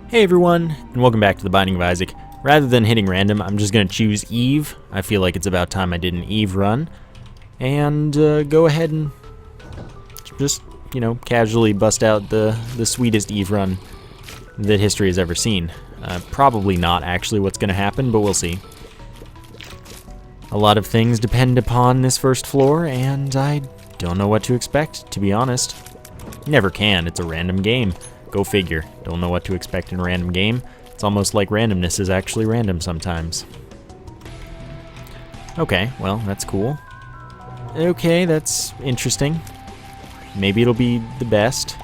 Hey everyone, and welcome back to the Binding of Isaac. Rather than hitting random, I'm just going to choose Eve. I feel like it's about time I did an Eve run. And go ahead and just, casually bust out the sweetest Eve run that history has ever seen. Probably not actually what's going to happen, but we'll see. A lot of things depend upon this first floor, and I don't know what to expect, to be honest. Never can, it's a random game. Go figure. Don't know what to expect in a random game. It's almost like randomness is actually random sometimes. Okay, well, that's cool. Okay, that's interesting. Maybe it'll be the best.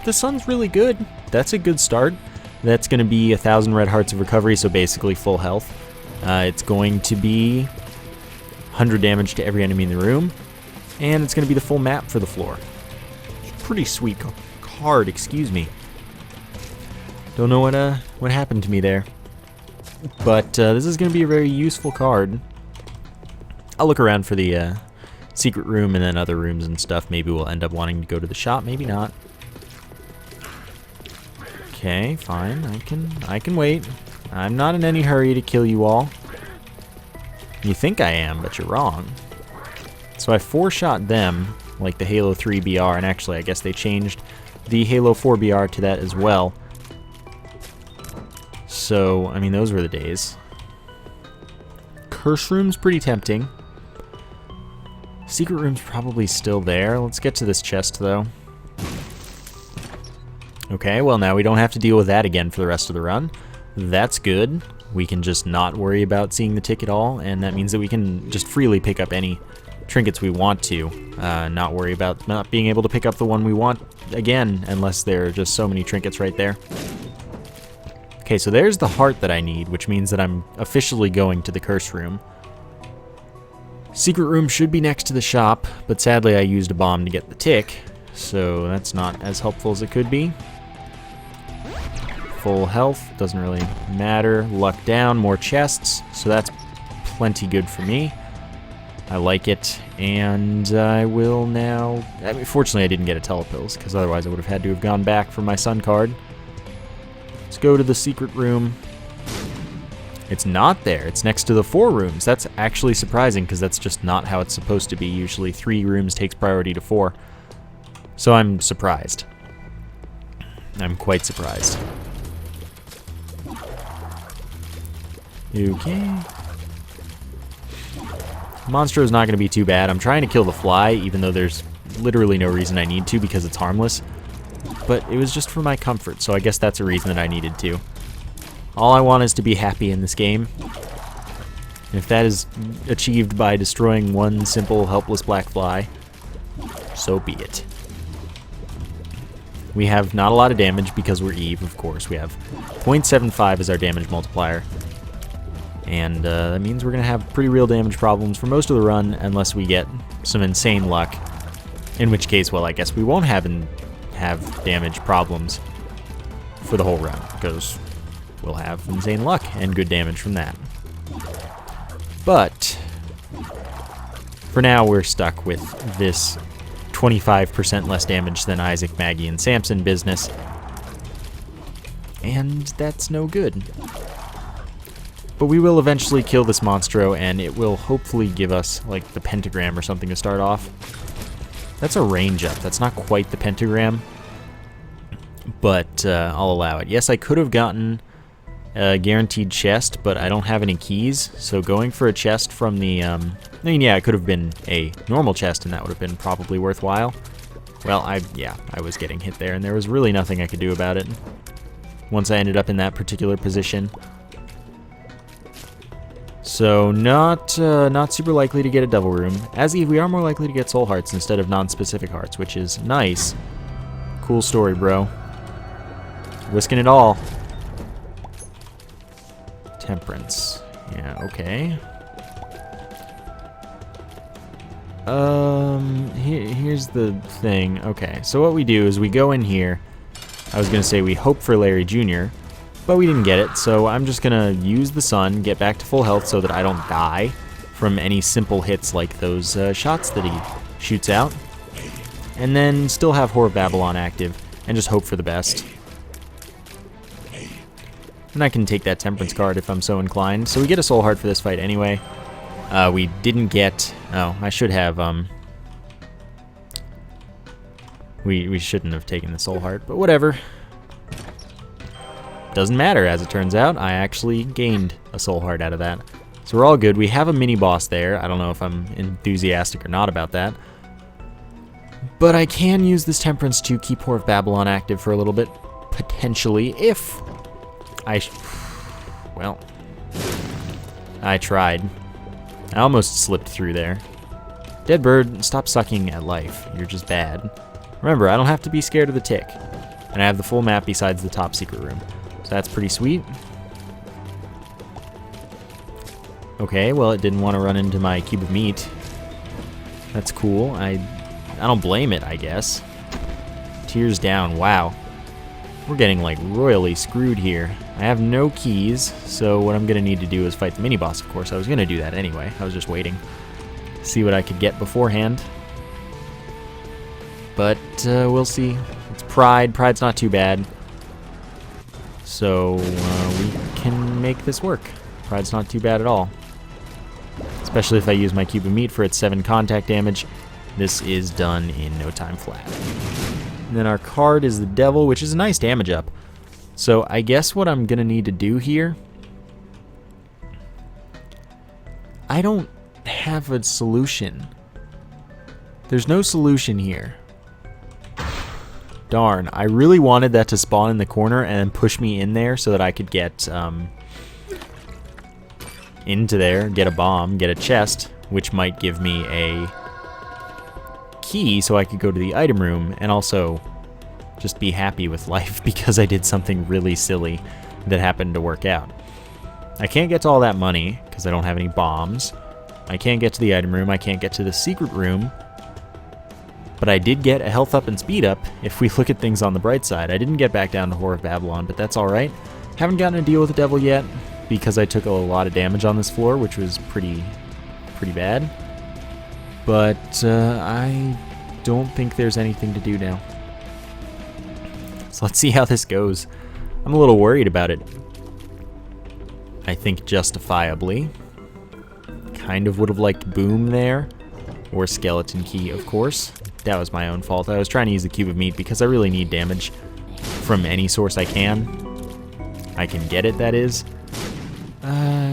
The sun's really good. That's a good start. That's going to be 1,000 red hearts of recovery, so basically full health. It's going to be 100 damage to every enemy in the room, and it's going to be the full map for the floor. Pretty sweet card, excuse me. Don't know what happened to me there, but this is going to be a very useful card. I'll look around for the secret room and then other rooms and stuff. Maybe we'll end up wanting to go to the shop, maybe not. Okay, fine. I can wait. I'm not in any hurry to kill you all. You think I am, but you're wrong. So I 4-shot them, like the Halo 3 BR, and actually I guess they changed the Halo 4 BR to that as well. So, I mean, those were the days. Curse room's pretty tempting. Secret room's probably still there. Let's get to this chest, though. Okay, well, now we don't have to deal with that again for the rest of the run. That's good. We can just not worry about seeing the tick at all, and that means that we can just freely pick up any trinkets we want to. Not worry about not being able to pick up the one we want again, unless there are just so many trinkets right there. Okay, so there's the heart that I need, which means that I'm officially going to the curse room. Secret room should be next to the shop, but sadly I used a bomb to get the tick, so that's not as helpful as it could be. Full health, doesn't really matter. Luck down, more chests, so that's plenty good for me. I like it, and I will now... I mean, fortunately I didn't get a telepills, because otherwise I would have had to have gone back for my sun card. Let's go to the secret room. It's not there. It's next to the 4 rooms. That's actually surprising, because that's just not how it's supposed to be. Usually 3 rooms takes priority to 4. So I'm surprised. I'm quite surprised. Okay. Monstro's not going to be too bad. I'm trying to kill the fly, even though there's literally no reason I need to because it's harmless. But it was just for my comfort, so I guess that's a reason that I needed to. All I want is to be happy in this game. And if that is achieved by destroying one simple, helpless black fly, so be it. We have not a lot of damage because we're Eve, of course. We have 0.75 as our damage multiplier. And that means we're going to have pretty real damage problems for most of the run unless we get some insane luck. In which case, well, I guess we won't have damage problems for the whole run, because we'll have insane luck and good damage from that. But for now, we're stuck with this 25% less damage than Isaac, Maggie, and Samson business. And that's no good. But we will eventually kill this monstro, and it will hopefully give us, like, the pentagram or something to start off. That's a range up. That's not quite the pentagram, but I'll allow it. Yes, I could have gotten a guaranteed chest, but I don't have any keys, so going for a chest from the... I mean, yeah, it could have been a normal chest, and that would have been probably worthwhile. Well, I was getting hit there, and there was really nothing I could do about it once I ended up in that particular position. So not super likely to get a double room. As Eve, we are more likely to get soul hearts instead of non-specific hearts, which is nice. Cool story, bro. Risking it all. Temperance. Yeah, okay. Here's the thing. Okay, so what we do is we go in here. I was gonna say we hope for Larry Jr., but we didn't get it, so I'm just gonna use the sun, get back to full health so that I don't die from any simple hits like those shots that he shoots out, and then still have Whore of Babylon active, and just hope for the best. And I can take that Temperance card if I'm so inclined. So we get a Soul Heart for this fight anyway. We didn't get... Oh, I should have... We shouldn't have taken the Soul Heart, but whatever. Doesn't matter, as it turns out. I actually gained a Soul Heart out of that. So we're all good. We have a mini-boss there. I don't know if I'm enthusiastic or not about that. But I can use this Temperance to keep Whore of Babylon active for a little bit. Potentially, if well, I tried. I almost slipped through there. Dead bird, stop sucking at life. You're just bad. Remember, I don't have to be scared of the tick. And I have the full map besides the top secret room. So that's pretty sweet. Okay, well, it didn't want to run into my cube of meat. That's cool. I don't blame it, I guess. Tears down, wow. We're getting, like, royally screwed here. I have no keys, so what I'm going to need to do is fight the mini-boss, of course. I was going to do that anyway. I was just waiting. See what I could get beforehand. But we'll see. It's Pride. Pride's not too bad. So we can make this work. Pride's not too bad at all. Especially if I use my cube of meat for its 7 contact damage. This is done in no time flat. And then our card is the Devil, which is a nice damage up. So I guess what I'm going to need to do here... I don't have a solution. There's no solution here. Darn, I really wanted that to spawn in the corner and push me in there so that I could get into there, get a bomb, get a chest, which might give me a key so I could go to the item room and also just be happy with life because I did something really silly that happened to work out. I can't get to all that money because I don't have any bombs. I can't get to the item room. I can't get to the secret room. But I did get a health up and speed up if we look at things on the bright side. I didn't get back down to Whore of Babylon, but that's alright. Haven't gotten a deal with the devil yet because I took a lot of damage on this floor, which was pretty bad. But I don't think there's anything to do now. So let's see how this goes. I'm a little worried about it. I think justifiably. Kind of would have liked Boom there. Or Skeleton Key, of course. That was my own fault. I was trying to use the cube of meat because I really need damage from any source I can. I can get it, that is.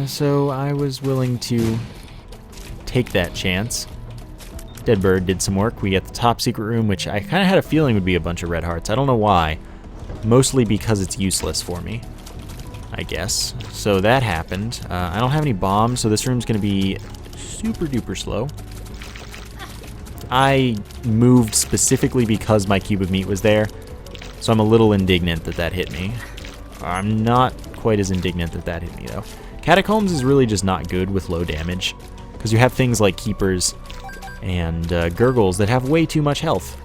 So I was willing to take that chance. Dead bird did some work. We get the top secret room, which I kind of had a feeling would be a bunch of red hearts. I don't know why. Mostly because it's useless for me, I guess. So that happened. I don't have any bombs, so this room's going to be super duper slow. I moved specifically because my cube of meat was there, so I'm a little indignant that that hit me. I'm not quite as indignant that that hit me, though. Catacombs is really just not good with low damage, because you have things like Keepers and Gurgles that have way too much health.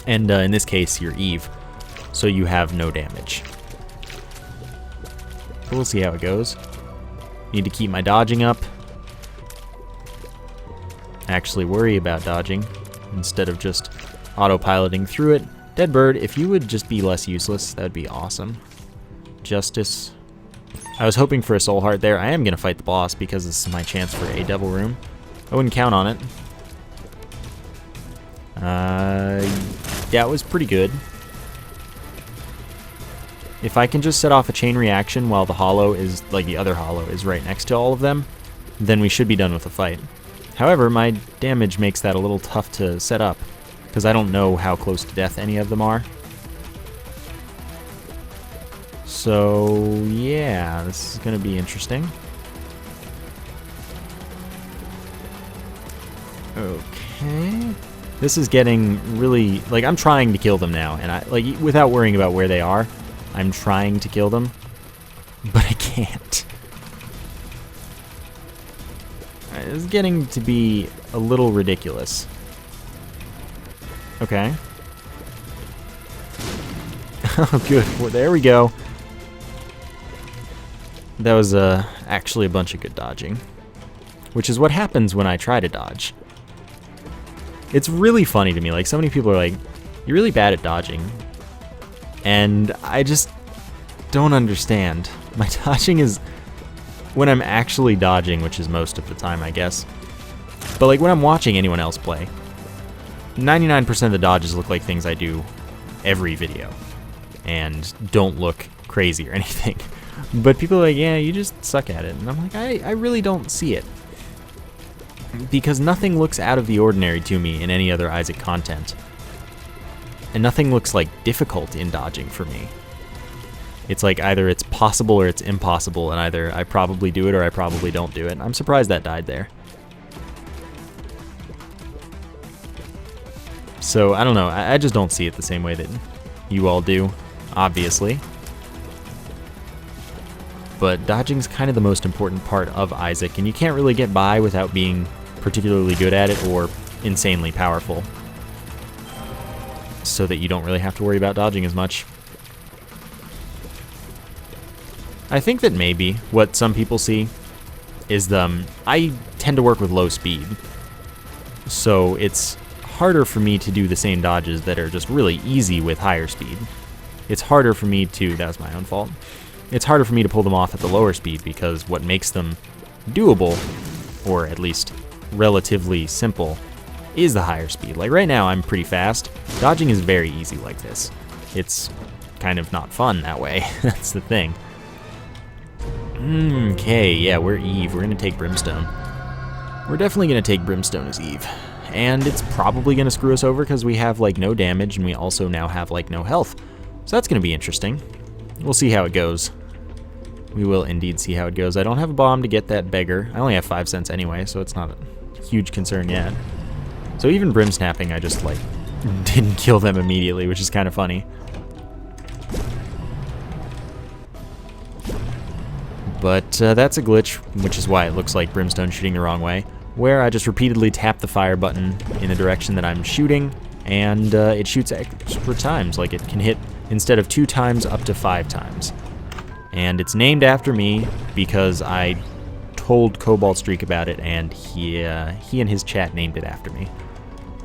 And in this case, you're Eve, so you have no damage. But we'll see how it goes. Need to keep my dodging up. Actually worry about dodging instead of just autopiloting through it. Dead bird, if you would just be less useless, that would be awesome. Justice. I was hoping for a soul heart there. I am going to fight the boss because this is my chance for a devil room. I wouldn't count on it. That was pretty good. If I can just set off a chain reaction while the hollow is, like the other hollow is right next to all of them, then we should be done with the fight. However, my damage makes that a little tough to set up, because I don't know how close to death any of them are. So, yeah, this is going to be interesting. Okay. This is getting really, like, I'm trying to kill them now, and I, like, without worrying about where they are, I'm trying to kill them, but I can't. It's getting to be a little ridiculous. Okay. Oh, good. Well, there we go. That was actually a bunch of good dodging, which is what happens when I try to dodge. It's really funny to me. Like, so many people are like, "You're really bad at dodging," and I just, don't understand. My dodging is when I'm actually dodging, which is most of the time, I guess. But like when I'm watching anyone else play, 99% of the dodges look like things I do every video and don't look crazy or anything. But people are like, yeah, you just suck at it. And I'm like, I really don't see it. Because nothing looks out of the ordinary to me in any other Isaac content. And nothing looks like difficult in dodging for me. It's like either it's possible or it's impossible, and either I probably do it or I probably don't do it. I'm surprised that died there. So, I don't know, I just don't see it the same way that you all do, obviously. But dodging's kind of the most important part of Isaac, and you can't really get by without being particularly good at it or insanely powerful. So that you don't really have to worry about dodging as much. I think that maybe what some people see is I tend to work with low speed. So it's harder for me to do the same dodges that are just really easy with higher speed. It's harder for me to, that was my own fault. It's harder for me to pull them off at the lower speed because what makes them doable, or at least relatively simple, is the higher speed. Like right now I'm pretty fast. Dodging is very easy like this. It's kind of not fun that way. That's the thing. Okay, yeah, we're Eve. We're gonna take Brimstone. We're definitely gonna take Brimstone as Eve. And it's probably gonna screw us over because we have like no damage and we also now have like no health. So that's gonna be interesting. We'll see how it goes. We will indeed see how it goes. I don't have a bomb to get that beggar. I only have 5 cents anyway, so it's not a huge concern yet. So even brim snapping, I just like didn't kill them immediately, which is kind of funny. But that's a glitch, which is why it looks like Brimstone shooting the wrong way, where I just repeatedly tap the fire button in the direction that I'm shooting, and it shoots extra times. Like it can hit, instead of 2 times, up to 5 times. And it's named after me because I told Cobalt Streak about it, and he and his chat named it after me.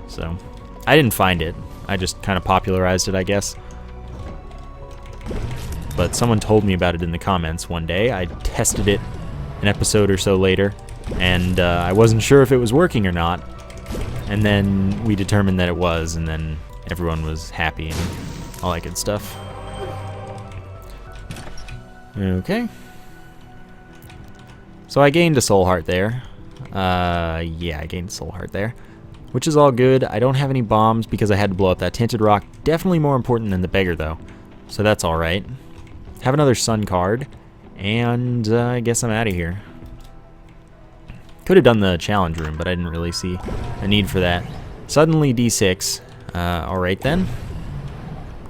So I didn't find it. I just kind of popularized it, I guess. But someone told me about it in the comments one day. I tested it an episode or so later, and I wasn't sure if it was working or not. And then we determined that it was, and then everyone was happy and all that good stuff. Okay. So I gained a soul heart there. Yeah, I gained a soul heart there. Which is all good. I don't have any bombs because I had to blow up that tinted rock. Definitely more important than the beggar, though. So that's alright. Have another sun card. And I guess I'm out of here. Could have done the challenge room, but I didn't really see a need for that. Suddenly D6. Alright then.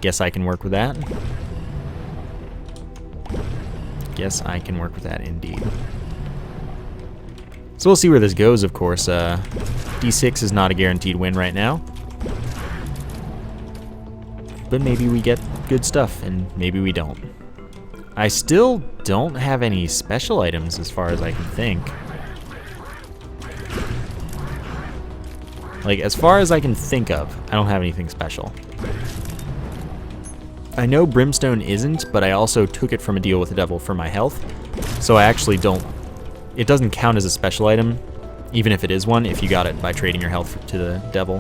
Guess I can work with that. Guess I can work with that indeed. So we'll see where this goes, of course. D6 is not a guaranteed win right now. But maybe we get good stuff, and maybe we don't. I still don't have any special items as far as I can think. Like, as far as I can think of, I don't have anything special. I know Brimstone isn't, but I also took it from a deal with the devil for my health. So I actually don't... It doesn't count as a special item, even if it is one, if you got it by trading your health to the devil.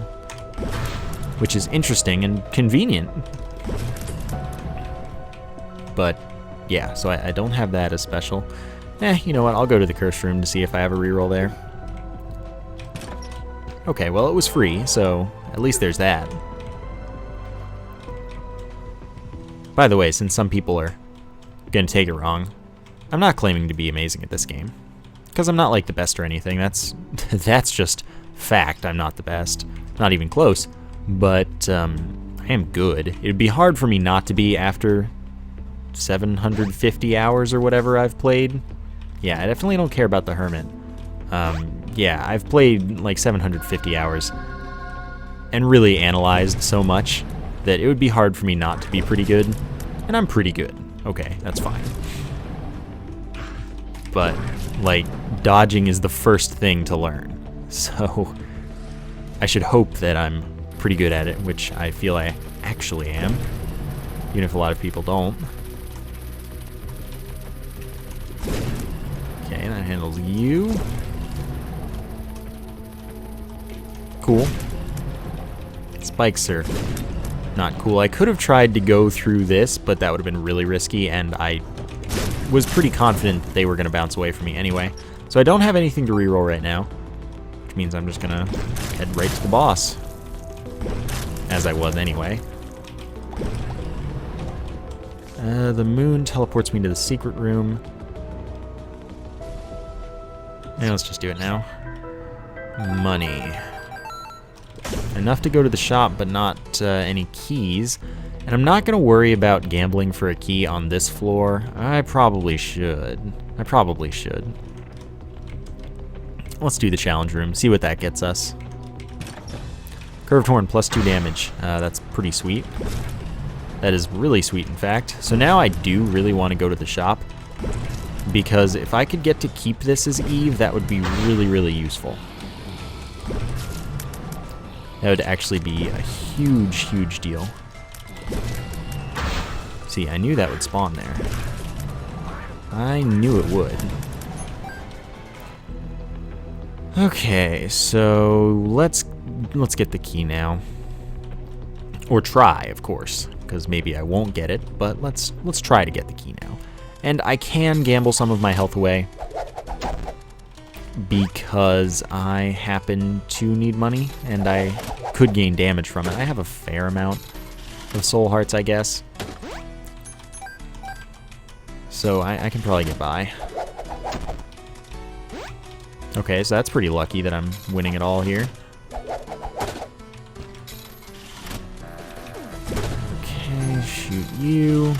Which is interesting and convenient. But, yeah, so I don't have that as special. You know what, I'll go to the curse room to see if I have a reroll there. Okay, well it was free, so at least there's that. By the way, since some people are gonna take it wrong, I'm not claiming to be amazing at this game. Because I'm not like the best or anything, that's just fact, I'm not the best. Not even close, but I am good. It'd be hard for me not to be after 750 hours or whatever I've played. Yeah, I definitely don't care about the Hermit. Yeah, I've played like 750 hours and really analyzed so much that it would be hard for me not to be pretty good. And I'm pretty good. Okay, that's fine. But, like, dodging is the first thing to learn. So, I should hope that I'm pretty good at it, which I feel I actually am. Even if a lot of people don't. Okay, that handles you. Cool. Spike Surf. Not cool. I could have tried to go through this, but that would have been really risky, and I was pretty confident that they were going to bounce away from me anyway. So I don't have anything to reroll right now, which means I'm just going to head right to the boss, as I was anyway. The moon teleports me to the secret room. And let's just do it now. Money. Enough to go to the shop, but not any keys. And I'm not going to worry about gambling for a key on this floor. I probably should. Let's do the challenge room, see what that gets us. Curved Horn, +2 damage. That's pretty sweet. That is really sweet, in fact. So now I do really want to go to the shop, because if I could get to keep this as Eve, that would be really, really useful. That would actually be a huge, huge deal. See, I knew that would spawn there. I knew it would. Okay, so let's get the key now. Or try, of course, because maybe I won't get it, but let's try to get the key now. And I can gamble some of my health away, because I happen to need money, and I could gain damage from it. I have a fair amount of soul hearts, I guess. So I can probably get by. Okay, so that's pretty lucky that I'm winning it all here. Okay, shoot you.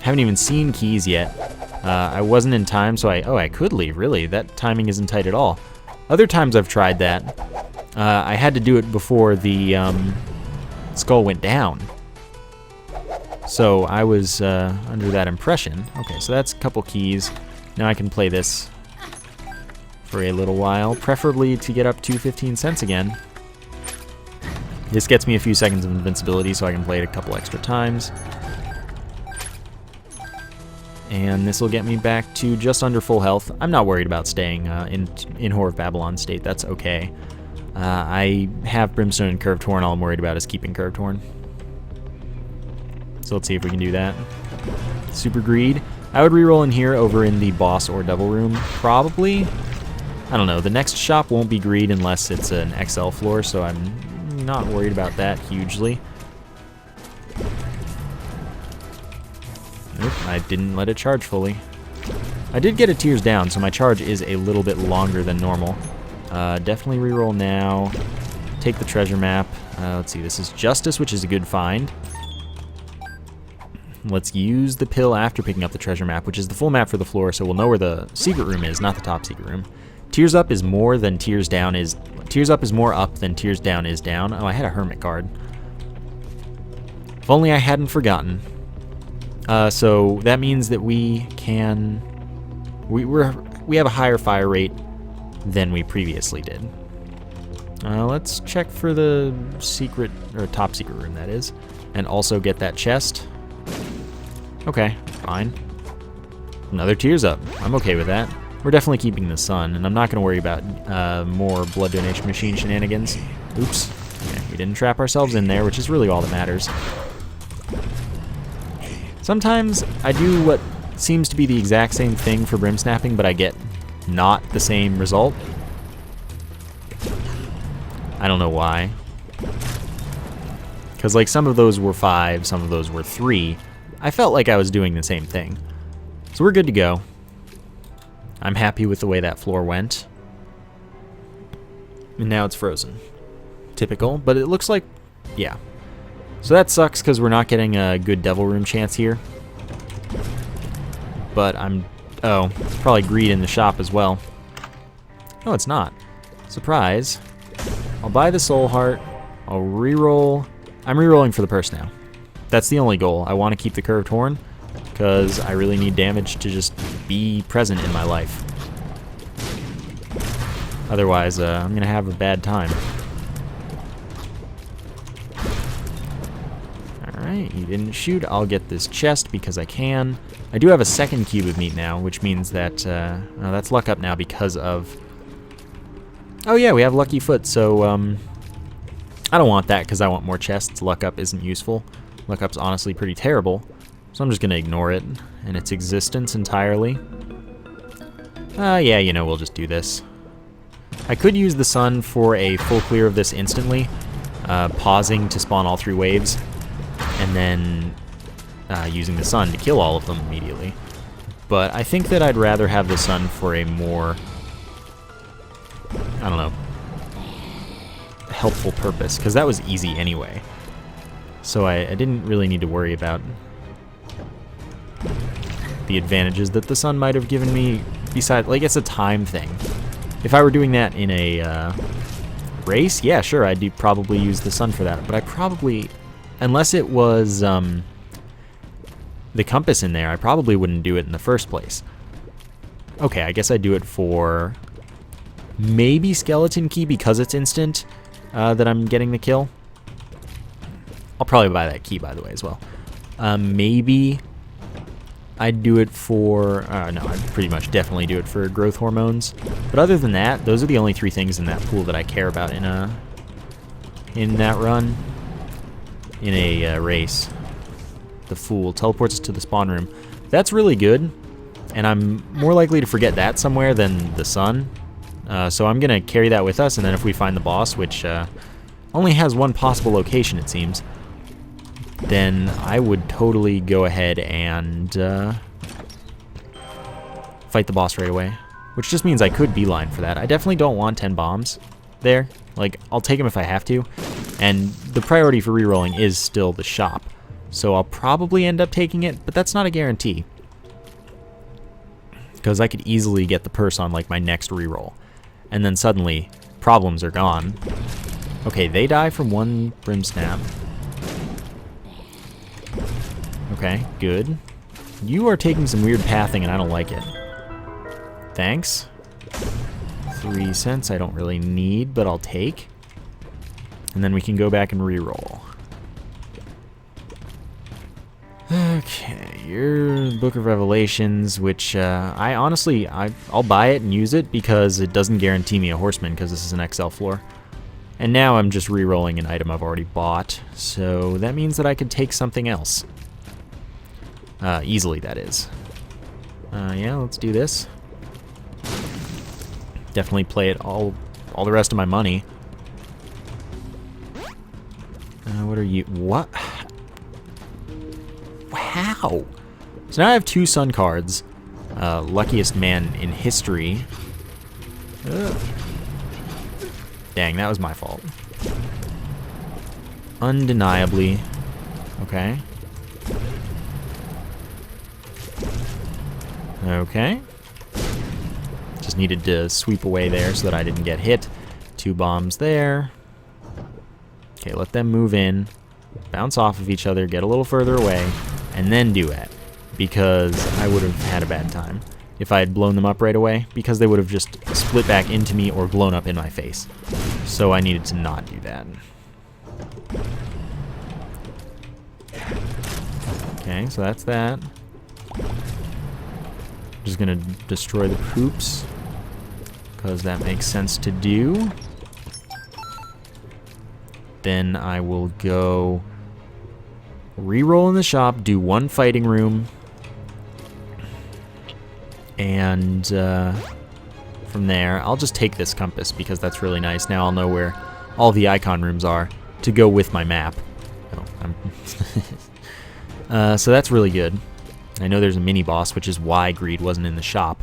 Haven't even seen keys yet. I wasn't in time, so I could leave, really. That timing isn't tight at all. Other times I've tried that. I had to do it before the skull went down. So I was under that impression. Okay, so that's a couple keys. Now I can play this for a little while, preferably to get up to 15 cents again. This gets me a few seconds of invincibility, so I can play it a couple extra times. And this will get me back to just under full health. I'm not worried about staying in Whore of Babylon state. That's okay. I have Brimstone and Curved Horn. All I'm worried about is keeping Curved Horn. So let's see if we can do that. Super Greed. I would reroll in here over in the boss or devil room, probably. I don't know. The next shop won't be Greed unless it's an XL floor, so I'm not worried about that hugely. Nope, I didn't let it charge fully. I did get a Tears down, so my charge is a little bit longer than normal. Definitely reroll now. Take the treasure map. Let's see, this is Justice, which is a good find. Let's use the pill after picking up the treasure map, which is the full map for the floor, so we'll know where the secret room is, not the top secret room. Tears up is more than Tears down is... Tears up is more up than Tears down is down. Oh, I had a Hermit card. If only I hadn't forgotten. So that means that we can... We have a higher fire rate than we previously did. Let's check for the secret, or top secret room, that is. And also get that chest. Okay, fine. Another Tears up. I'm okay with that. We're definitely keeping the sun, and I'm not going to worry about more blood donation machine shenanigans. Oops. Okay, we didn't trap ourselves in there, which is really all that matters. Sometimes I do what seems to be the exact same thing for brim snapping, but I get not the same result. I don't know why. Because like some of those were 5, some of those were 3. I felt like I was doing the same thing. So we're good to go. I'm happy with the way that floor went. And now it's frozen. Typical, but it looks like, yeah. So that sucks because we're not getting a good Devil Room chance here. But oh, it's probably Greed in the shop as well. No, it's not. Surprise. I'll buy the Soul Heart. I'll reroll. I'm rerolling for the purse now. That's the only goal. I want to keep the Curved Horn because I really need damage to just be present in my life. Otherwise, I'm going to have a bad time. Alright, you didn't shoot. I'll get this chest because I can. I do have a second cube of meat now, which means that oh, that's luck up now because of... Oh yeah, we have lucky foot, so I don't want that because I want more chests. Luck up isn't useful. Luck up's honestly pretty terrible, so I'm just going to ignore it and its existence entirely. Yeah, you know, we'll just do this. I could use the sun for a full clear of this instantly, pausing to spawn all 3 waves, and then using the sun to kill all of them immediately. But I think that I'd rather have the sun for a more, I don't know, helpful purpose, because that was easy anyway. So I didn't really need to worry about the advantages that the sun might have given me, besides, like, it's a time thing. If I were doing that in a race, yeah, sure, I'd probably use the sun for that, but I probably, unless it was the compass in there, I probably wouldn't do it in the first place. Okay, I guess I'd do it for maybe skeleton key because it's instant that I'm getting the kill. I'll probably buy that key, by the way, as well. Maybe I'd do it for... no, I'd pretty much definitely do it for growth hormones. But other than that, those are the only 3 things in that pool that I care about in that run. In a race. The Fool teleports us to the spawn room. That's really good, and I'm more likely to forget that somewhere than the sun. So I'm going to carry that with us, and then if we find the boss, which only has 1 possible location, it seems, then I would totally go ahead and fight the boss right away. Which just means I could beeline for that. I definitely don't want 10 bombs there. Like, I'll take them if I have to. And the priority for rerolling is still the shop. So I'll probably end up taking it, but that's not a guarantee. Because I could easily get the purse on, like, my next reroll. And then suddenly, problems are gone. Okay, they die from 1 BRIMSTONE. Okay, good. You are taking some weird pathing, and I don't like it. Thanks. 3 cents I don't really need, but I'll take. And then we can go back and reroll. Okay, your Book of Revelations, which I honestly, I'll buy it and use it because it doesn't guarantee me a horseman because this is an XL floor. And now I'm just re-rolling an item I've already bought, so that means that I could take something else. Easily, that is. Yeah, let's do this. Definitely play it all the rest of my money. What are you? What? How? So now I have 2 sun cards. Luckiest man in history. Ugh. Dang, that was my fault. Undeniably. Okay. Okay. Just needed to sweep away there so that I didn't get hit. 2 bombs there. Okay, let them move in. Bounce off of each other, get a little further away, and then do it. Because I would have had a bad time if I had blown them up right away, because they would have just split back into me or blown up in my face. So I needed to not do that. Okay, so that's that. Just gonna destroy the poops, because that makes sense to do. Then I will go reroll in the shop, do 1 fighting room, and from there, I'll just take this compass because that's really nice. Now I'll know where all the icon rooms are to go with my map. Oh, so that's really good. I know there's a mini boss, which is why greed wasn't in the shop.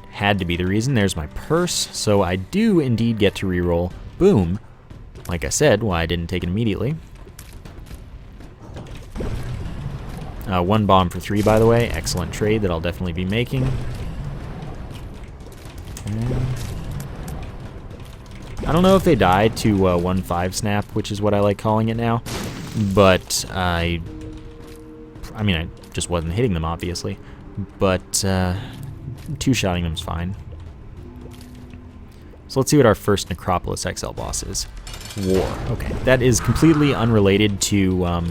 Had to be the reason. There's my purse, so I do indeed get to reroll. Boom. Like I said, why I didn't take it immediately. 1 bomb for 3, by the way. Excellent trade that I'll definitely be making. I don't know if they died to 1-5 snap, which is what I like calling it now. But I mean, I just wasn't hitting them, obviously. But 2-shotting them is fine. So let's see what our first Necropolis XL boss is. War. Okay, that is completely unrelated to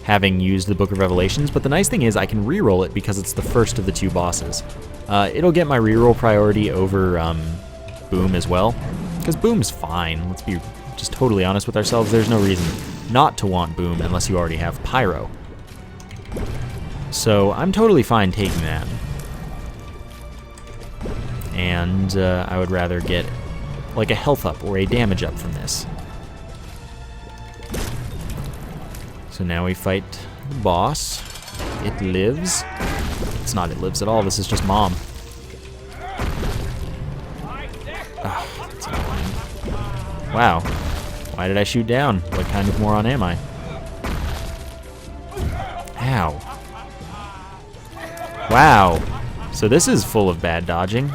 having used the Book of Revelations, but the nice thing is I can reroll it because it's the first of the 2 bosses. It'll get my reroll priority over Boom as well, because Boom's fine. Let's be just totally honest with ourselves. There's no reason not to want Boom unless you already have Pyro. So I'm totally fine taking that. And I would rather get like a health up or a damage up from this. So now we fight the boss. It lives. It's not it lives at all, this is just Mom. Ugh, that's annoying. Wow. Why did I shoot down? What kind of moron am I? Ow. Wow. So this is full of bad dodging.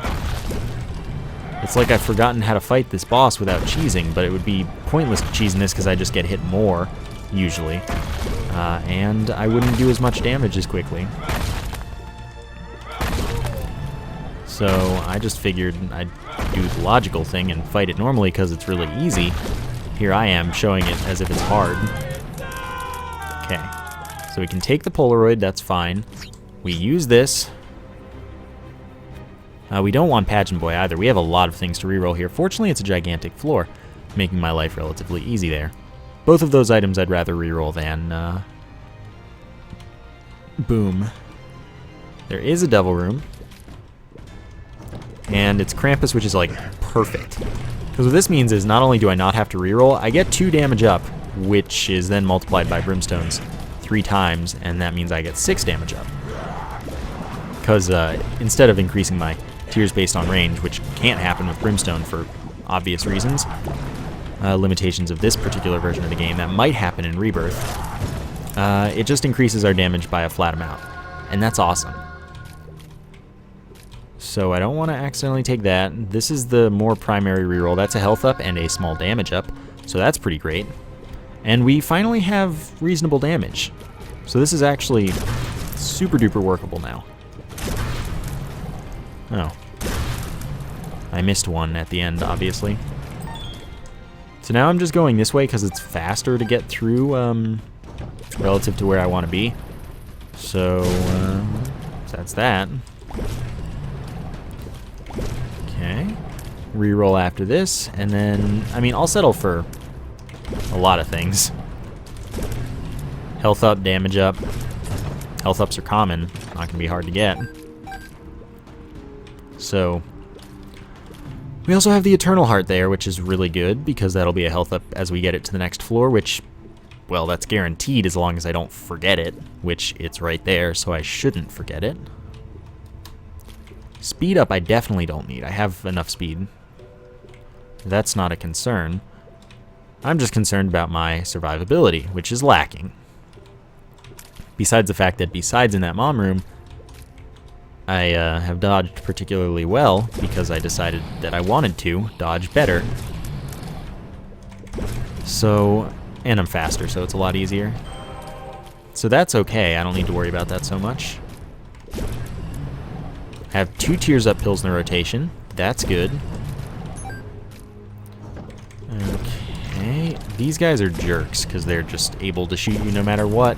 It's like I've forgotten how to fight this boss without cheesing, but it would be pointless cheesing this because I just get hit more, usually. And I wouldn't do as much damage as quickly. So I just figured I'd do the logical thing and fight it normally because it's really easy. Here I am showing it as if it's hard. Okay, so we can take the Polaroid, that's fine. We use this. We don't want Pageant Boy either. We have a lot of things to reroll here. Fortunately, it's a gigantic floor, making my life relatively easy there. Both of those items I'd rather reroll than Boom. There is a Devil Room. And it's Krampus, which is like perfect. Because what this means is not only do I not have to reroll, I get 2 damage up, which is then multiplied by Brimstones 3 times, and that means I get 6 damage up. Because instead of increasing my tiers based on range, which can't happen with Brimstone for obvious reasons, limitations of this particular version of the game, that might happen in Rebirth, it just increases our damage by a flat amount. And that's awesome. So I don't want to accidentally take that. This is the more primary reroll. That's a health up and a small damage up, so that's pretty great. And we finally have reasonable damage. So this is actually super duper workable now. Oh. I missed one at the end, obviously. So now I'm just going this way because it's faster to get through relative to where I want to be. So that's that. Okay. Reroll after this, and then, I mean, I'll settle for a lot of things. Health up, damage up. Health ups are common, not going to be hard to get. So, we also have the Eternal Heart there, which is really good, because that'll be a health up as we get it to the next floor, which, well, that's guaranteed as long as I don't forget it, which it's right there, so I shouldn't forget it. Speed up I definitely don't need. I have enough speed. That's not a concern. I'm just concerned about my survivability, which is lacking. Besides the fact that besides in that mom room, I have dodged particularly well because I decided that I wanted to dodge better. So, and I'm faster, so it's a lot easier. So that's okay. I don't need to worry about that so much. I have 2 tiers up pills in the rotation. That's good. Okay. These guys are jerks because they're just able to shoot you no matter what.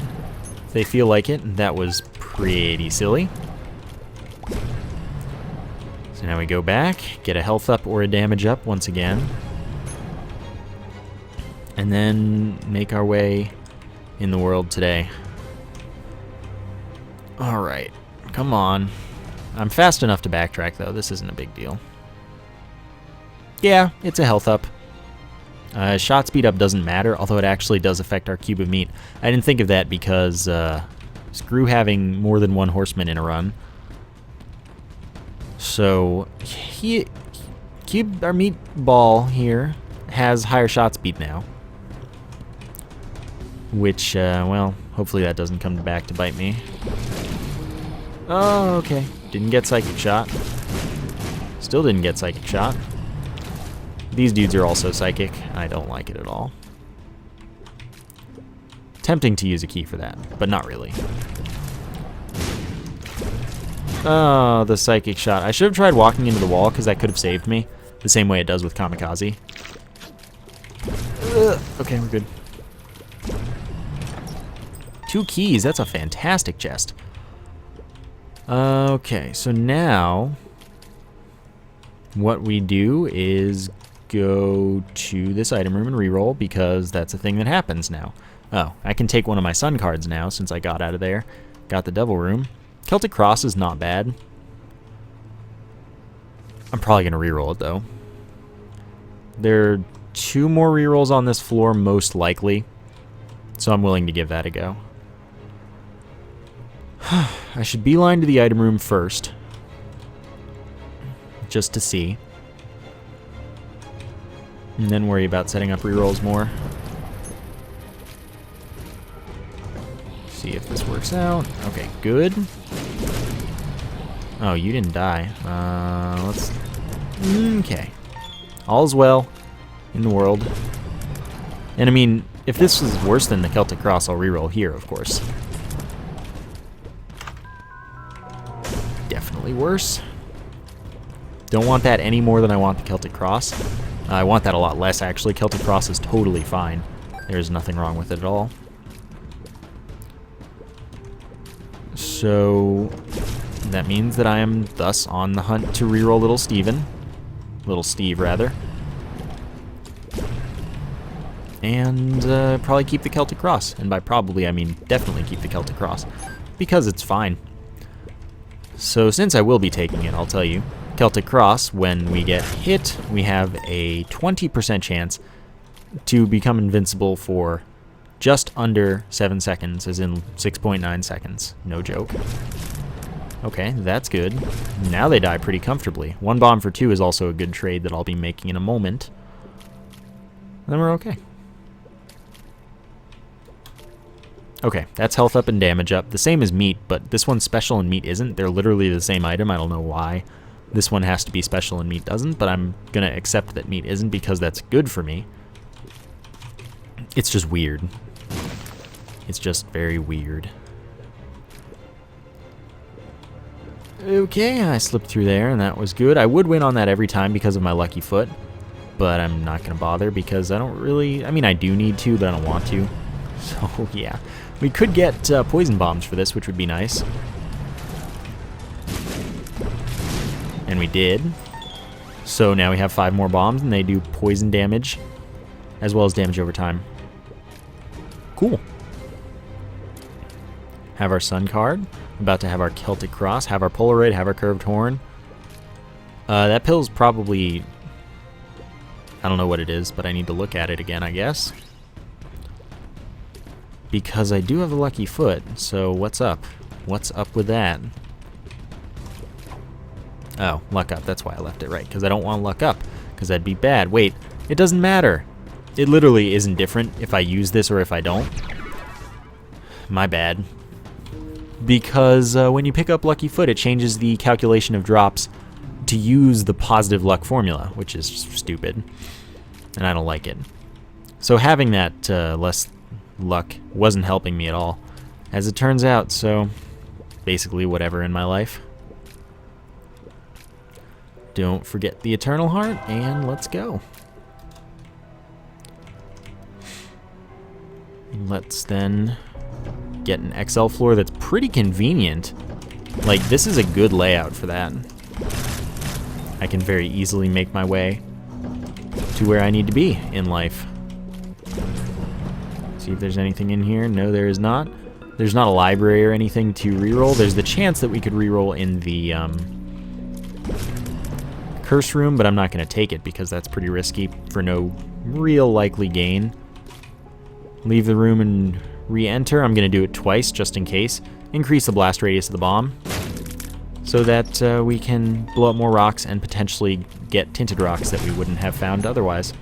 If they feel like it. That was pretty silly. So now we go back, get a health up or a damage up once again. And then make our way in the world today. Alright. Come on. I'm fast enough to backtrack, though. This isn't a big deal. Yeah, it's a health up. Shot speed up doesn't matter, although it actually does affect our cube of meat. I didn't think of that because screw having more than 1 horseman in a run. So, our meatball here has higher shot speed now. Which, well, hopefully that doesn't come back to bite me. Oh, okay. Didn't get Psychic Shot. Still didn't get Psychic Shot. These dudes are also Psychic. I don't like it at all. Tempting to use a key for that, but not really. Oh, the Psychic Shot. I should have tried walking into the wall, because that could have saved me. The same way it does with Kamikaze. Okay, we're good. 2 keys. That's a fantastic chest. Okay, so now what we do is go to this item room and reroll, because that's a thing that happens now. Oh, I can take one of my sun cards now since I got out of there. Got the devil room. Celtic Cross is not bad. I'm probably going to reroll it, though. There are 2 more rerolls on this floor, most likely. So I'm willing to give that a go. I should beeline to the item room first. Just to see. And then worry about setting up rerolls more. See if this works out. Okay, good. Oh, you didn't die. Let's... Okay. All's well in the world. And I mean, if this was worse than the Celtic Cross, I'll reroll here, of course. Definitely worse. Don't want that any more than I want the Celtic Cross. I want that a lot less, actually. Celtic Cross is totally fine. There's nothing wrong with it at all. So that means that I am thus on the hunt to reroll Little Steven. Little Steve, rather. And probably keep the Celtic Cross. And by probably, I mean definitely keep the Celtic Cross. Because it's fine. So since I will be taking it, I'll tell you. Celtic Cross, when we get hit, we have a 20% chance to become invincible for just under 7 seconds, as in 6.9 seconds. No joke. Okay, that's good. Now they die pretty comfortably. 1 bomb for 2 is also a good trade that I'll be making in a moment. Then we're okay. Okay, that's health up and damage up. The same as meat, but this one's special and meat isn't. They're literally the same item. I don't know why this one has to be special and meat doesn't, but I'm going to accept that meat isn't because that's good for me. It's just weird. It's just very weird. Okay, I slipped through there, and that was good. I would win on that every time because of my lucky foot, but I'm not going to bother because I don't really... I mean, I do need to, but I don't want to. So, yeah. We could get poison bombs for this, which would be nice. And we did. So now we have 5 more bombs, and they do poison damage, as well as damage over time. Cool. Have our Sun card. About to have our Celtic Cross. Have our Polaroid. Have our Curved Horn. That pill's probably... I don't know what it is, but I need to look at it again, I guess. Because I do have a lucky foot, so what's up? What's up with that? Oh, luck up. That's why I left it right, because I don't want luck up, because that'd be bad. Wait, it doesn't matter. It literally isn't different if I use this or if I don't. My bad. Because when you pick up Lucky Foot, it changes the calculation of drops to use the positive luck formula, which is stupid, and I don't like it. So having that less luck wasn't helping me at all, as it turns out, so basically whatever in my life. Don't forget the Eternal Heart, and let's go. Let's then get an XL floor that's pretty convenient. Like, this is a good layout for that. I can very easily make my way to where I need to be in life. See if there's anything in here. No, there is not. There's not a library or anything to reroll. There's the chance that we could reroll in the curse room, but I'm not going to take it because that's pretty risky for no real likely gain. Leave the room and re-enter. I'm going to do it twice just in case. Increase the blast radius of the bomb so that we can blow up more rocks and potentially get tinted rocks that we wouldn't have found otherwise,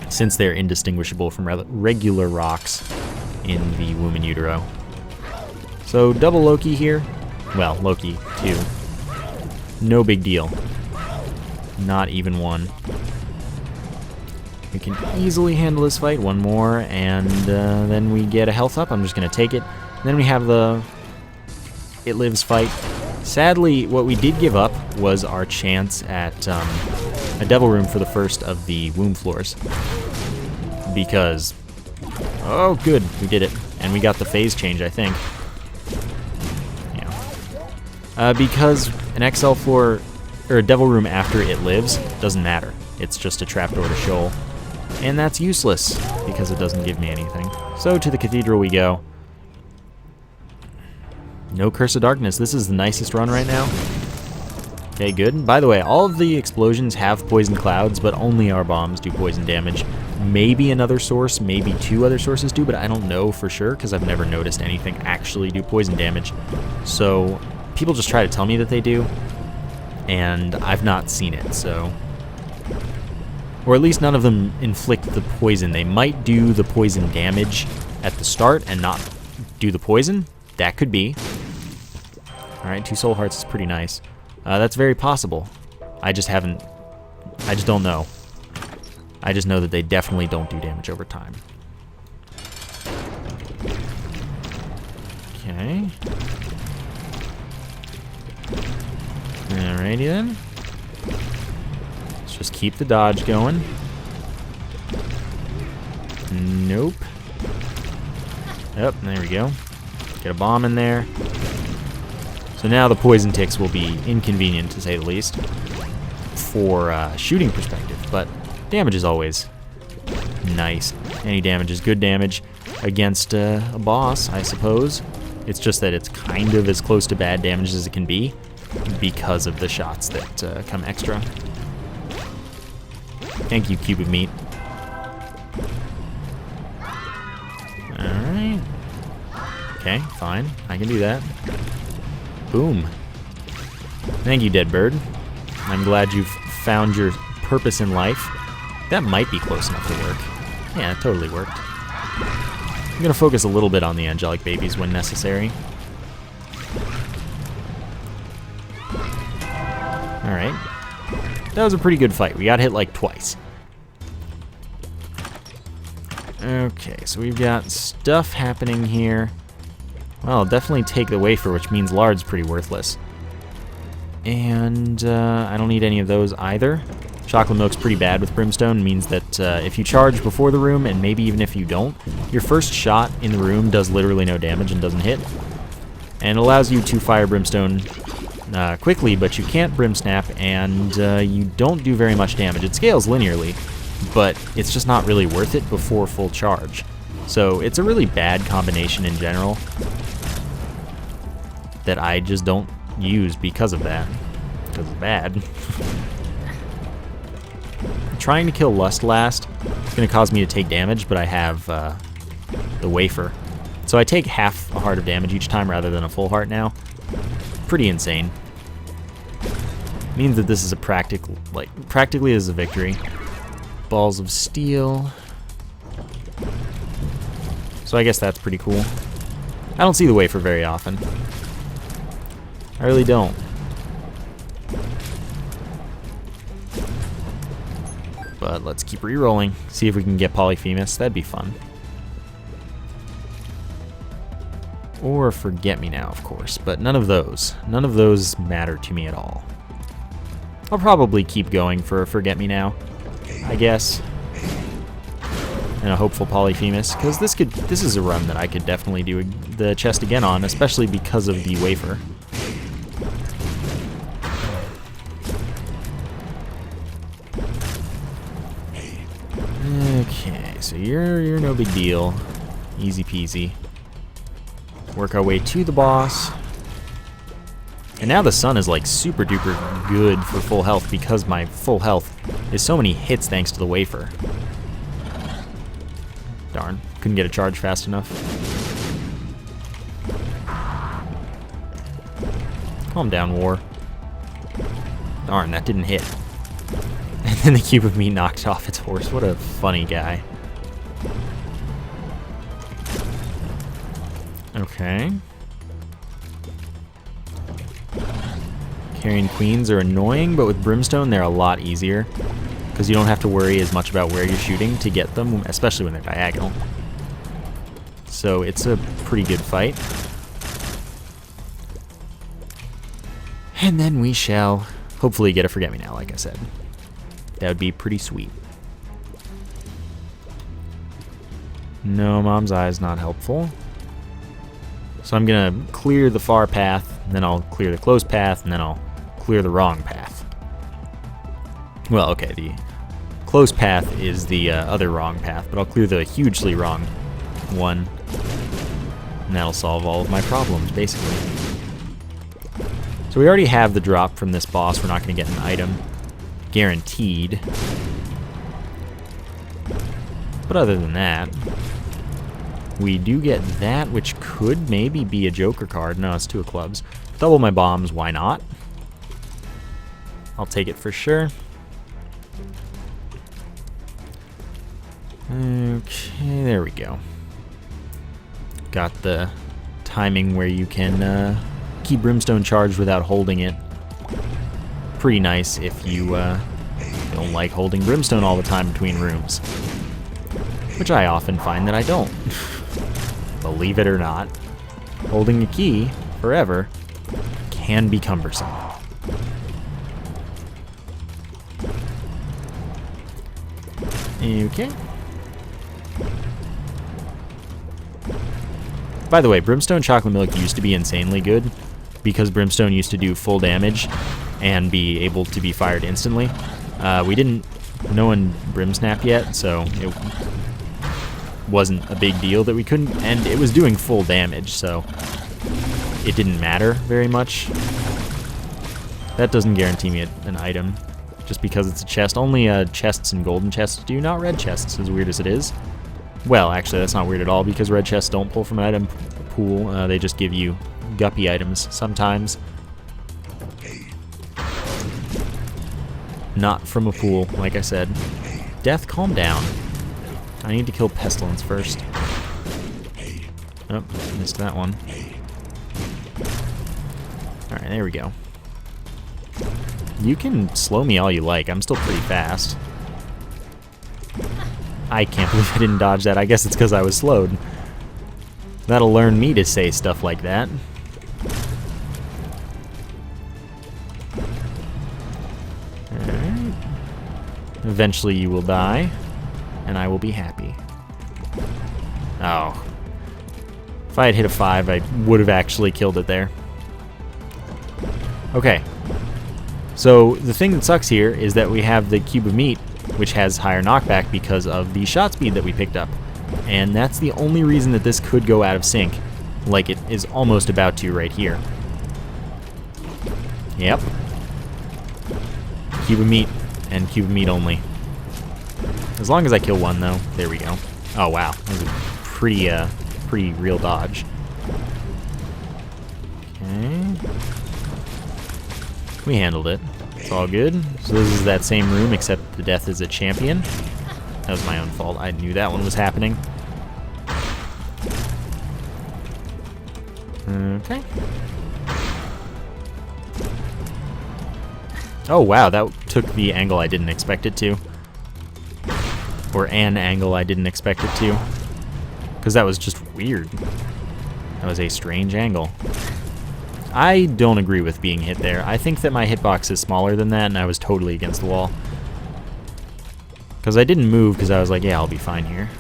since they're indistinguishable from regular rocks in the womb in utero. So double Loki here. Well, Loki 2. No big deal. Not even one. We can easily handle this fight. One more, and then we get a health up. I'm just going to take it. And then we have the It Lives fight. Sadly, what we did give up was our chance at a devil room for the first of the womb floors. Because, oh good, we did it. And we got the phase change, I think. Yeah. Because an XL floor, or a devil room after it lives, doesn't matter. It's just a trapdoor to shoal. And that's useless, because it doesn't give me anything. So to the cathedral we go. No Curse of Darkness. This is the nicest run right now. Okay, good. By the way, all of the explosions have poison clouds, but only our bombs do poison damage. Maybe another source, maybe 2 other sources do, but I don't know for sure because I've never noticed anything actually do poison damage. So people just try to tell me that they do, and I've not seen it, so... Or at least none of them inflict the poison. They might do the poison damage at the start and not do the poison. That could be. Alright, 2 soul hearts is pretty nice. That's very possible. I just don't know. I just know that they definitely don't do damage over time. Okay. Alrighty then. Let's just keep the dodge going. Nope. Yep, there we go. Get a bomb in there. So now the poison ticks will be inconvenient, to say the least, for shooting perspective, but damage is always nice. Any damage is good damage against a boss, I suppose. It's just that it's kind of as close to bad damage as it can be because of the shots that come extra. Thank you, cube of meat. Alright. Okay, fine. I can do that. Boom. Thank you, dead bird. I'm glad you've found your purpose in life. That might be close enough to work. Yeah, it totally worked. I'm going to focus a little bit on the angelic babies when necessary. Alright. That was a pretty good fight. We got hit like twice. Okay, so we've got stuff happening here. Well, I'll definitely take the wafer, which means lard's pretty worthless. And I don't need any of those either. Chocolate milk's pretty bad with brimstone, means that if you charge before the room, and maybe even if you don't, your first shot in the room does literally no damage and doesn't hit. And it allows you to fire brimstone quickly, but you can't brimsnap, and you don't do very much damage. It scales linearly, but it's just not really worth it before full charge. So it's a really bad combination in general that I just don't use because of that. Because it's bad. Trying to kill Lust last is going to cause me to take damage, but I have the wafer. So I take half a heart of damage each time rather than a full heart now. Pretty insane. Means that this is a practically is a victory. Balls of steel. So I guess that's pretty cool. I don't see the wafer very often. I really don't. But let's keep re-rolling. See if we can get Polyphemus. That'd be fun. Or Forget Me Now, of course. But none of those. None of those matter to me at all. I'll probably keep going for Forget Me Now, I guess. And a hopeful Polyphemus, because this is a run that I could definitely do the chest again on, especially because of the wafer. Okay, so you're no big deal. Easy peasy. Work our way to the boss. And now the sun is like super duper good for full health because my full health is so many hits thanks to the wafer. Darn, couldn't get a charge fast enough. Calm down, War. Darn, that didn't hit. And then the cube of meat knocked off its horse. What a funny guy. Okay. Carrying queens are annoying, but with brimstone they're a lot easier because you don't have to worry as much about where you're shooting to get them, especially when they're diagonal. So it's a pretty good fight. And then we shall hopefully get a Forget Me Now, like I said. That would be pretty sweet. No, Mom's Eye is not helpful. So I'm gonna clear the far path, and then I'll clear the close path, and then I'll clear the wrong path. Well, okay, the close path is the other wrong path, but I'll clear the hugely wrong one, and that'll solve all of my problems, basically. So we already have the drop from this boss. We're not going to get an item guaranteed. But other than that, we do get that, which could maybe be a Joker card. No, it's 2 of clubs. Double my bombs, why not? I'll take it for sure. Okay, there we go. Got the timing where you can keep Brimstone charged without holding it. Pretty nice if you don't like holding Brimstone all the time between rooms. Which I often find that I don't. Believe it or not. Holding a key forever can be cumbersome. Okay. By the way, Brimstone Chocolate Milk used to be insanely good because Brimstone used to do full damage and be able to be fired instantly. We didn't know in BRIMSNAP yet, so it wasn't a big deal that we couldn't, and it was doing full damage, so it didn't matter very much. That doesn't guarantee me an item, just because it's a chest. Only chests and golden chests do, not red chests, as weird as it is. Well, actually, that's not weird at all, because red chests don't pull from an item pool. They just give you guppy items sometimes. Not from a pool, like I said. Death, calm down. I need to kill Pestilence first. Oh, missed that one. Alright, there we go. You can slow me all you like. I'm still pretty fast. I can't believe I didn't dodge that. I guess it's because I was slowed. That'll learn me to say stuff like that. Alright. Eventually you will die, and I will be happy. Oh. If I had hit a 5, I would have actually killed it there. Okay. So the thing that sucks here is that we have the Cube of Meat, which has higher knockback because of the shot speed that we picked up. And that's the only reason that this could go out of sync, like it is almost about to right here. Yep. Cube of Meat, and Cube of Meat only. As long as I kill one, though. There we go. Oh, wow. That was a pretty real dodge. Okay. We handled it. It's all good. So this is that same room, except the death is a champion. That was my own fault. I knew that one was happening. Okay. Oh, wow. That took the angle I didn't expect it to. Or an angle I didn't expect it to. Because that was just weird. That was a strange angle. I don't agree with being hit there. I think that my hitbox is smaller than that, and I was totally against the wall. Because I didn't move because I was like, yeah, I'll be fine here.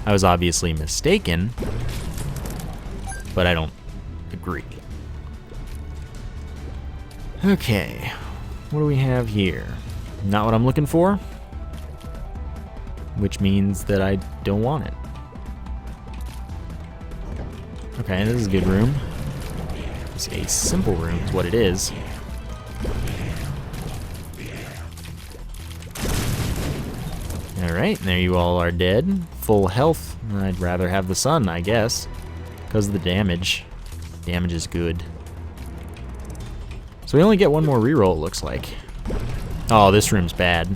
I was obviously mistaken, but I don't agree. Okay, what do we have here? Not what I'm looking for, which means that I don't want it. Okay, this is a good room. It's a simple room is what it is. Alright, there you all are dead. Full health. I'd rather have the sun, I guess. Because of the damage. Damage is good. So we only get one more reroll, it looks like. Oh, this room's bad.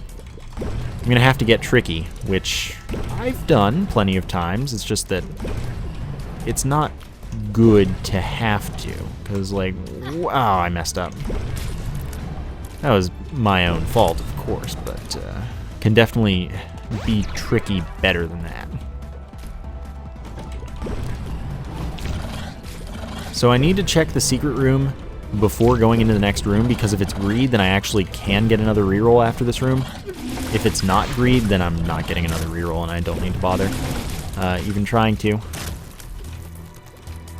I'm gonna have to get tricky, which I've done plenty of times. It's just that it's not good to have to. Because, like, wow, I messed up. That was my own fault, of course, but can definitely be tricky better than that. So I need to check the secret room before going into the next room, because if it's greed, then I actually can get another reroll after this room. If it's not greed, then I'm not getting another reroll, and I don't need to bother even trying to.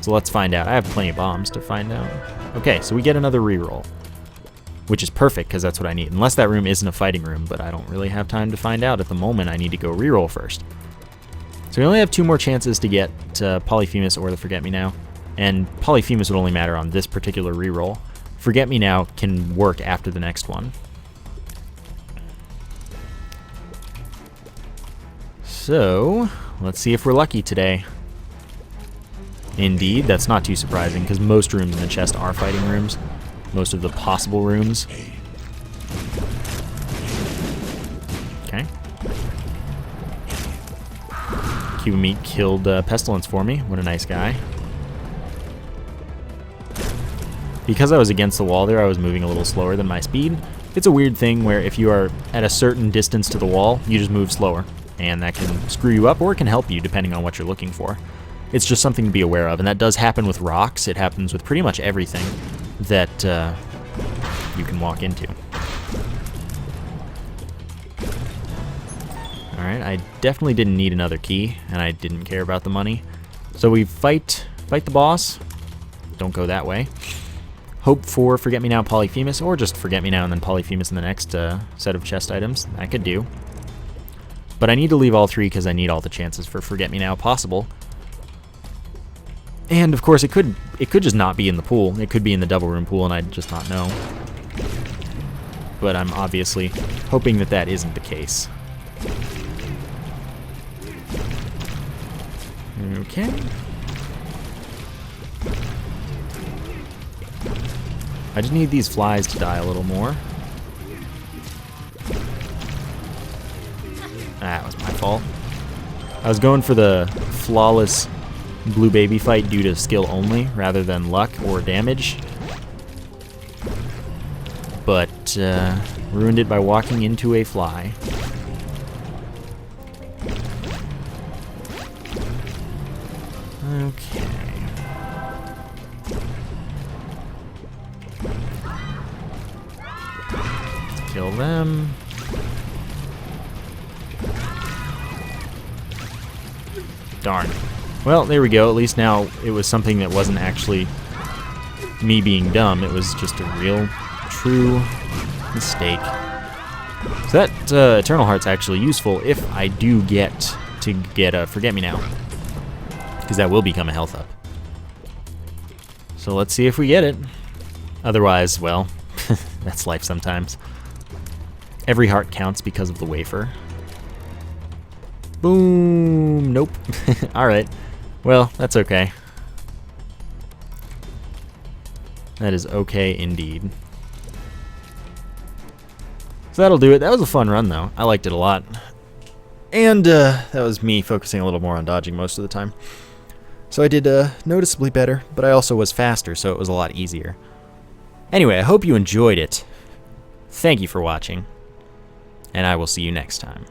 So let's find out. I have plenty of bombs to find out. Okay, so we get another reroll, which is perfect because that's what I need. Unless that room isn't a fighting room, but I don't really have time to find out at the moment. I need to go reroll first. So we only have 2 more chances to get Polyphemus or the Forget-Me-Now, and Polyphemus would only matter on this particular reroll. Forget-Me-Now can work after the next one. So let's see if we're lucky today. Indeed, that's not too surprising because most rooms in the chest are fighting rooms. Most of the possible rooms. Okay. Cuban Meat killed Pestilence for me. What a nice guy. Because I was against the wall there, I was moving a little slower than my speed. It's a weird thing where if you are at a certain distance to the wall, you just move slower. And that can screw you up or it can help you depending on what you're looking for. It's just something to be aware of, and that does happen with rocks. It happens with pretty much everything that you can walk into. Alright, I definitely didn't need another key, and I didn't care about the money. So we fight the boss. Don't go that way. Hope for Forget-Me-Now Polyphemus, or just Forget-Me-Now and then Polyphemus in the next set of chest items. I could do. But I need to leave all 3 because I need all the chances for Forget-Me-Now possible. And of course, it could just not be in the pool. It could be in the double room pool, and I'd just not know. But I'm obviously hoping that that isn't the case. Okay. I just need these flies to die a little more. That was my fault. I was going for the flawless blue baby fight due to skill only rather than luck or damage, but ruined it by walking into a fly. Okay. Let's kill them. Darn. Well, there we go. At least now it was something that wasn't actually me being dumb. It was just a real, true mistake. So that Eternal Heart's actually useful if I do get to get a Forget-Me-Now, because that will become a health up. So let's see if we get it. Otherwise, well, that's life sometimes. Every heart counts because of the wafer. Boom! Nope. Alright. Well, that's okay. That is okay indeed. So that'll do it. That was a fun run, though. I liked it a lot. And that was me focusing a little more on dodging most of the time. So I did noticeably better, but I also was faster, so it was a lot easier. Anyway, I hope you enjoyed it. Thank you for watching, and I will see you next time.